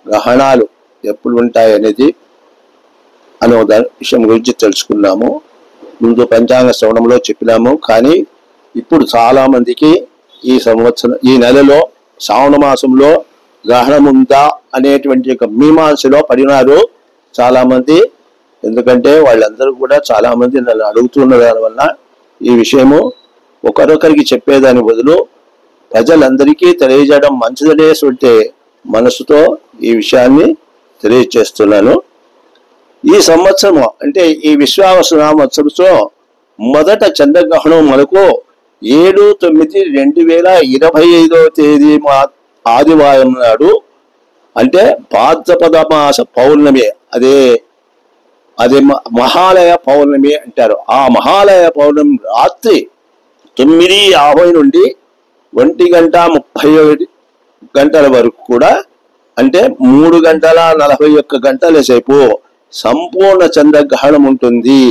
గ్రహణాలు ఎప్పుడు ఉంటాయనేది అనే విషయం గురించి తెలుసుకున్నాము. ముందు పంచాంగ శ్రవణంలో చెప్పినాము. కానీ ఇప్పుడు చాలా మందికి ఈ నెలలో శ్రావణ మాసంలో గ్రహణం ఉందా అనేటువంటి ఒక మీమాంసలో పడినారు చాలా మంది. ఎందుకంటే వాళ్ళందరూ కూడా చాలా మంది నన్ను అడుగుతున్న దానివల్ల ఈ విషయము ఒకరొకరికి చెప్పేదాని బదులు ప్రజలందరికీ తెలియజేయడం మంచిదనేటువంటి మనసుతో ఈ విషయాన్ని తెలియజేస్తున్నాను. ఈ సంవత్సరం అంటే ఈ విశ్వావసు సంవత్సరంతో మొదట చంద్రగ్రహణం మనకు 7/9/2025 ఆదివారం నాడు, అంటే భాద్రపద మాస పౌర్ణమి, అదే మహాలయ పౌర్ణమి అంటారు. ఆ మహాలయ పౌర్ణమి రాత్రి 9:50 నుండి 1:37 వరకు కూడా, అంటే 3 గంటల 41 గంటల సేపు సంపూర్ణ చంద్రగ్రహణం ఉంటుంది.